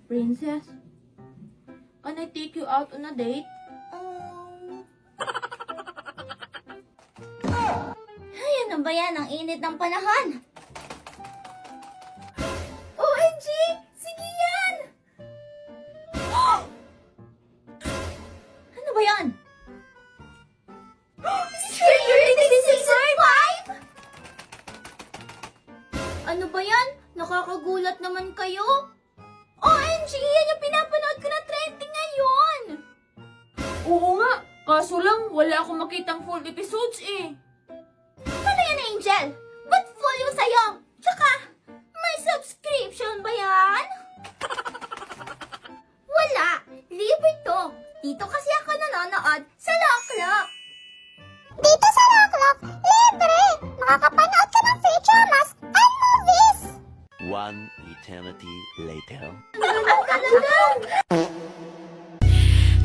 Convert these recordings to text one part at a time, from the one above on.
Princess, can I take you out on a date? Ay, ano ba yan? Ang init ng panahon. OMG! Sige yan! Ano ba yan? Stranger Things Season 5? Ano ba yan? Nakakagulat naman kayo. OMG! Yan yung pinapanood ko na trending ngayon! Oo nga, kaso lang wala akong makitang full episodes eh. Ano yan, Angel? Ba't full yung sayo? Tsaka, may subscription ba yan? Wala. Libre to. Dito kasi ako nanonood sa Loklok. Dito sa Loklok, libre. Makakapanood ka ng free dramas and movies. One eternity later.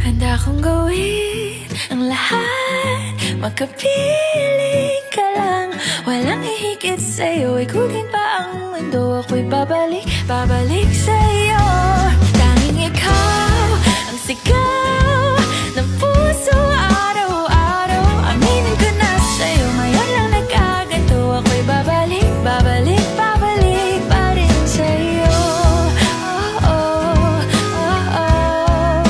Handa kong gawin ang lahat, makapiling ka lang. Walang hihigit sa'yo, ikutin pa ang mundo. Ako'y babalik, babalik sa'yo. Tanging ikaw ang sigaw ng puso araw-araw. Aminin ko na sa'yo, ngayon lang nagkaganto. Ako'y babalik, babalik, babalik pa rin sa'yo. Oh, oh, oh, oh,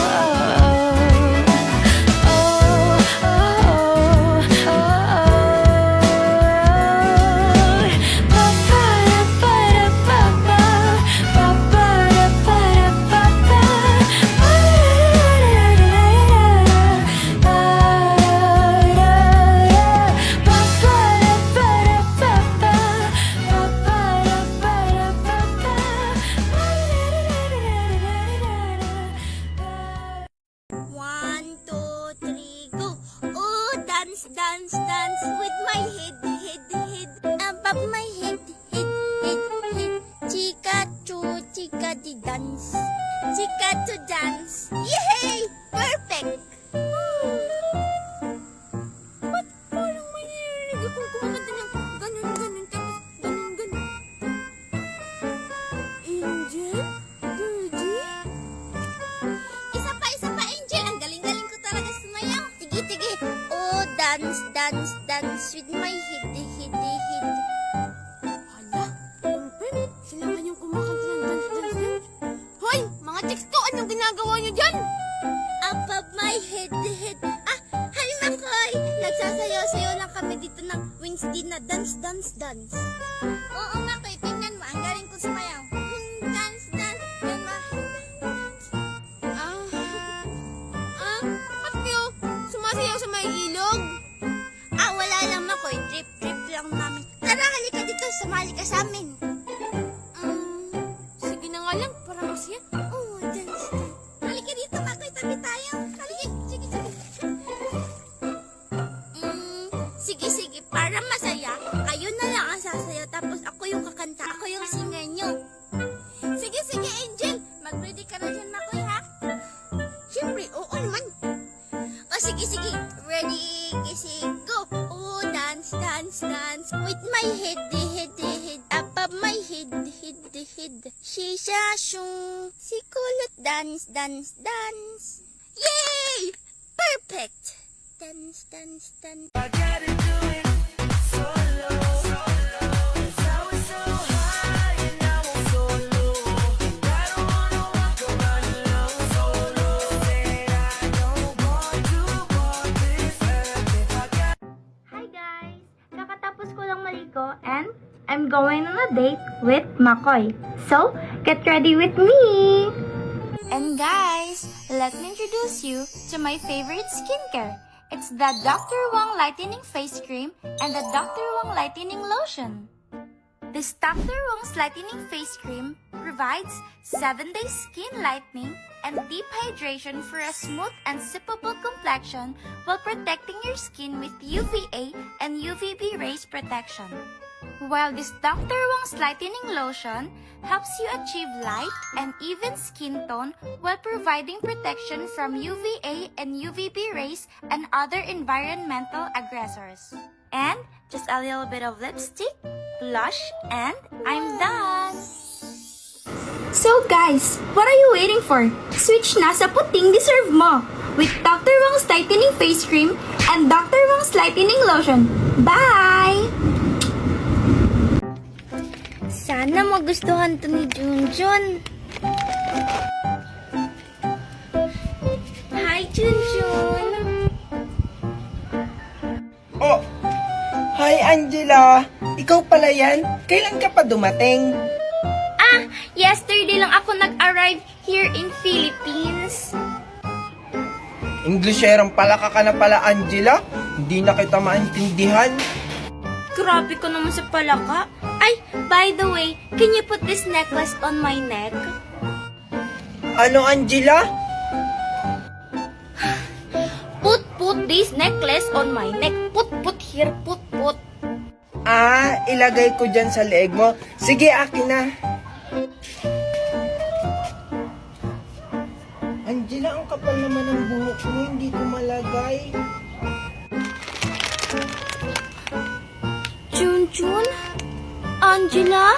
One, two, three, go! Oh, dance, dance, dance with my head, head, head. Above my head, head, head, head. Chika di dance. Chika to dance. Yay! Perfect! Ba't parang may narinig akong kumakanta ng ganun, tapos ganun. Angel? Guji? Isa pa, Angel. Ang galing-galing ko talaga sumayaw. Tige. Oh, dance, dance, dance with my head, head, head. Hala, Pumpen, sila nga yung kumakanta ng dance, dance, dance. Hoy, mga chicks ko, anong ginagawa nyo dyan? Above my head, head. Ah, hi, Makoy. Nagsasayaw-sayaw lang kami dito ng Wednesday na dance, dance, dance. Oo, Makoy, tingnan mo. Ang galing ko sumayaw. Dance, dance, with my head. Ba't kayo sumasayaw sa may ilog? Wala lang, Makoy. Trip lang namin. Tara, halika dito. Sumali ka sa amin. Sige na nga lang. Para masaya. Oo, dance. Halika dito, Makoy. Tabi tayo. Halika. Sige. Para masaya, kayo na lang ang sasayaw. Tapos ako yung kakanta. Ako yung singer nyo. Sige, Angel. Mag-ready ka na dyan, Makoy, ha? Siyempre, oo naman. Sige. Ready, kissing, go. Oh, dance, dance, dance. With my head, head. Above my head, head. Shisha, shung. Si kulot, dance, dance, dance. Yay! Perfect! Dance, dance, dance. Hi guys! Kakatapos ko lang maligo and I'm going on a date with Makoy. So, get ready with me! And guys, let me introduce you to my favorite skincare. It's the Dr. Wong Lightening Face Cream and the Dr. Wong Lightening Lotion. This Dr. Wong's Lightening Face Cream provides 7-day skin lightening and deep hydration for a smooth and sippable complexion while protecting your skin with UVA and UVB rays protection. While this Dr. Wong's Lightening Lotion helps you achieve light and even skin tone while providing protection from UVA and UVB rays and other environmental aggressors. And just a little bit of lipstick, blush, and I'm done! So guys, what are you waiting for? Switch na sa puting deserve mo with Dr. Wong's Lightening Face Cream and Dr. Wong's Lightening Lotion. Bye! Sana magustuhan to ni Junjun. Hi, Junjun. Oh, hi Angela. Ikaw pala yan? Kailan ka pa dumating? Yesterday lang ako nag-arrive here in Philippines. Englisherang pala ka na pala, Angela. Hindi na kita maintindihan. Grabe ko naman sa palaka. Ay, by the way, can you put this necklace on my neck? Ano, Angela? Put this necklace on my neck. Put here, put. Ilagay ko dyan sa leeg mo. Sige, akin na. Angela, ang kapal naman ng buhok mo. Hindi ko malagay. Junjun? Angela?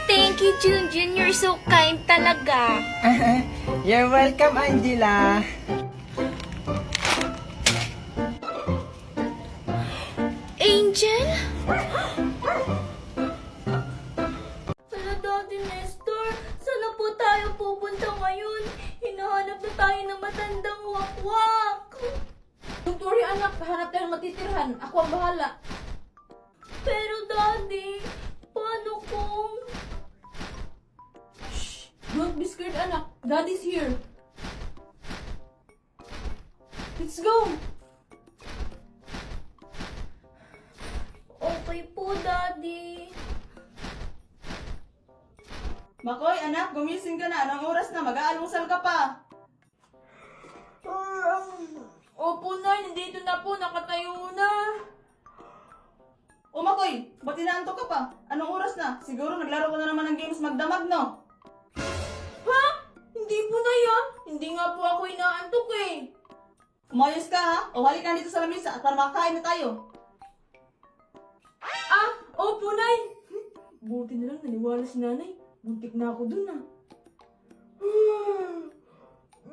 Thank you, Junjun. You're so kind talaga. You're welcome, Angela. Angel? Hello, Daddy Nestor. Saan po tayo pupunta ngayon? Hinahanap na tayo ng matandang wakwak. Don't worry anak, hanap tayo ng matitirhan. Ako ang bahala. Pero, Daddy, paano kung... Shh! Don't be scared anak. Daddy's here. Let's go! Okay po, Daddy. Makoy, anak, gumising ka na. Anong oras na? Mag-aalmusal ka pa. Opo na, nandito na po, nakatayo na. O Makoy, ba't inaantok ka pa? Anong oras na? Siguro naglaro ka na naman ng games magdamag, no? Ha? Hindi po na yan. Hindi nga po ako inaantok eh. Umayos ka, ha? O halika na dito sa lamisa at para makakain na tayo. Opo nay. Buti na lang naniwala si nanay. Buntik na ako dun ah.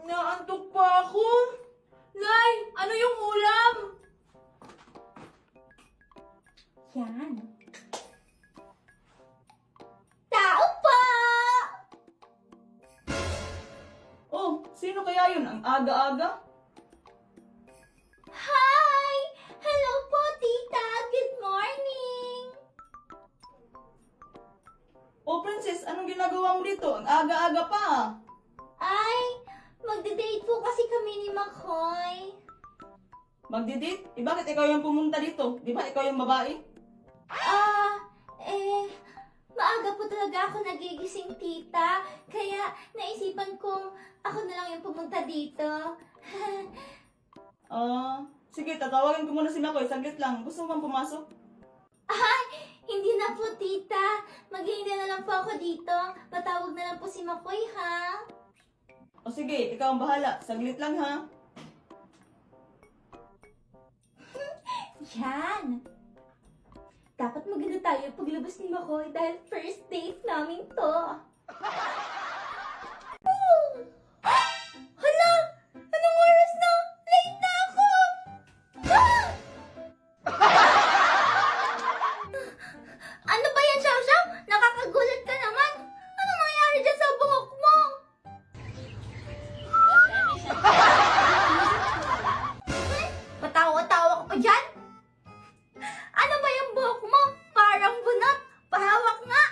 Naantok pa ako. Nay, ano yung ulam? Yan. Tao pa! Oh, sino kaya yun? Ang aga-aga? Hi! Hello po, tita. Good morning. Oh, princess, anong ginagawa mo dito? Ang aga-aga pa. Ay, magde-date po kasi kami ni Makoy. Magdi-date? Bakit ikaw yung pumunta dito? Di ba ikaw yung babae? Maaga po talaga ako nagigising, tita. Kaya naisipan kong ako na lang yung pumunta dito. Sige, tatawagin ko muna si Makoy. Saglit lang. Gusto mo bang pumasok? Hindi na po, tita. Maghihintay na lang po ako dito. Patawag na lang po si Makoy, ha? O sige, ikaw ang bahala. Saglit lang, ha? Yan. Dapat maganda tayo paglabas ni Makoy dahil first date namin to. Hala! Anong oras na? Late na ako! Ano ba yan, Xiao-Xiao? Nakakagulat ka naman. Ano nangyari dyan sa buhok mo? Patawa-tawa ka pa dyan? Ano ba yung buhok mo? Parang bunot. Pahawak nga.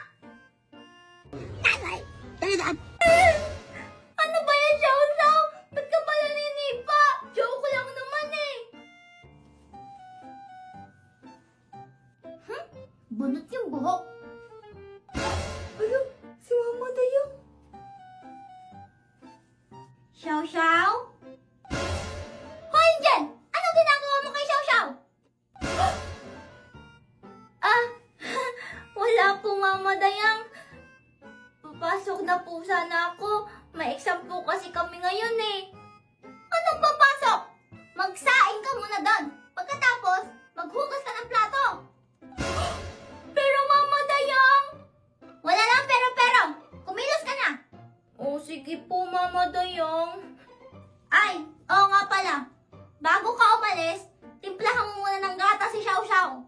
Ano ba yan, Xiao-Xiao? Ba't ka pala ninipa? Joke lang naman eh. Bunot yung buhok. Ano? Si Mama tayo. Xiao-Xiao? Hoy, dyan! Anong ginagawa mo kay Xiao-Xiao? Wala po, Mama Dayang. Papasok na po sana ako. May exam po kasi kami ngayon eh. Anong papasok? Magsaing ka muna doon. Pagkatapos, maghugas ka ng plato. Pero Mama Dayang, Sige po, Mama Dayang. Ay, oo nga pala. Bago ka umalis, timplahan mo muna ng gatas si Xiao Xiao.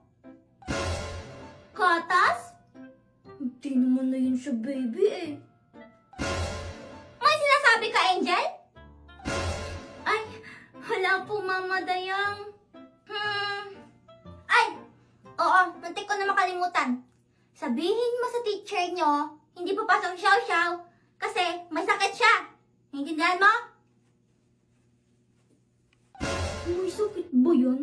Gatas? Hindi naman na yun siya, baby eh. May sinasabi ka, Angel? Ay, wala po, Mama Dayang. Ay, oo, muntik ko na makalimutan. Sabihin mo sa teacher nyo, hindi papasok Xiao Xiao kasi may sakit siya. Naintindihan mo? May sakit ba yun?